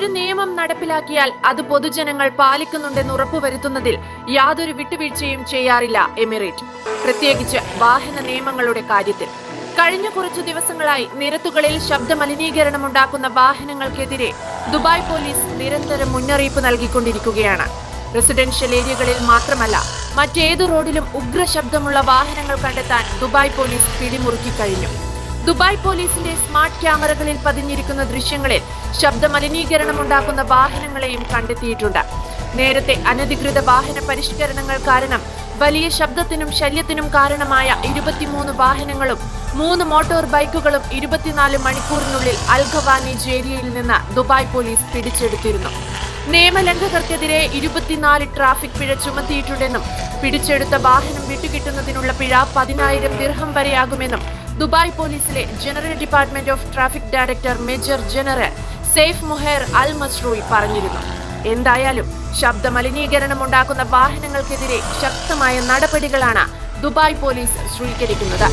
ഒരു നിയമം നടപ്പിലാക്കിയാൽ അത് പൊതുജനങ്ങൾ പാലിക്കുന്നുണ്ടെന്ന് ഉറപ്പുവരുത്തുന്നതിൽ യാതൊരു വിട്ടുവീഴ്ചയും ചെയ്യാറില്ല എമിറേറ്റ്, പ്രത്യേകിച്ച് വാഹന നിയമങ്ങളുടെ കാര്യത്തിൽ. കഴിഞ്ഞ കുറച്ചു ദിവസങ്ങളായി നിരത്തുകളിൽ ശബ്ദമലിനീകരണമുണ്ടാക്കുന്ന വാഹനങ്ങൾക്കെതിരെ ദുബായ് പോലീസ് നിരന്തരം മുന്നറിയിപ്പ് നൽകിക്കൊണ്ടിരിക്കുകയാണ്. റെസിഡൻഷ്യൽ ഏരിയകളിൽ മാത്രമല്ല, മറ്റേതു റോഡിലും ഉഗ്രശബ്ദമുള്ള വാഹനങ്ങൾ കണ്ടെത്താൻ ദുബായ് പോലീസ് പിടിമുറുക്കി കഴിഞ്ഞു. ദുബായ് പോലീസിന്റെ സ്മാർട്ട് ക്യാമറകളിൽ പതിഞ്ഞിരിക്കുന്ന ദൃശ്യങ്ങളിൽ ശബ്ദമലിനീകരണമുണ്ടാക്കുന്ന വാഹനങ്ങളെയും കണ്ടെത്തിയിട്ടുണ്ട്. നേരത്തെ അനധികൃത വാഹന പരിഷ്കരണങ്ങൾ കാരണം വലിയ ശബ്ദത്തിനും ശല്യത്തിനും കാരണമായ 23 വാഹനങ്ങളും 3 മോട്ടോർ ബൈക്കുകളും 24 മണിക്കൂറിനുള്ളിൽ അൽഖവാനിജ് ഏരിയയിൽ നിന്ന് ദുബായ് പോലീസ് പിടിച്ചെടുത്തിരുന്നു. നിയമലംഘകർക്കെതിരെ 24 ട്രാഫിക് പിഴ ചുമത്തിയിട്ടുണ്ടെന്നും പിടിച്ചെടുത്ത വാഹനം വിട്ടുകിട്ടുന്നതിനുള്ള പിഴ 10,000 ദിർഹം വരെയാകുമെന്നും ദുബായ് പോലീസിലെ general department of traffic director major general Saif Muhair Al Mazrouei പറഞ്ഞിരുന്നു. എന്തായാലും ശബ്ദമലിനീകരണം ഉണ്ടാക്കുന്ന വാഹനങ്ങൾക്കെതിരെ ശക്തമായ നടപടികളാണ് ദുബായ് പോലീസ് സ്വീകരിക്കുന്നത്.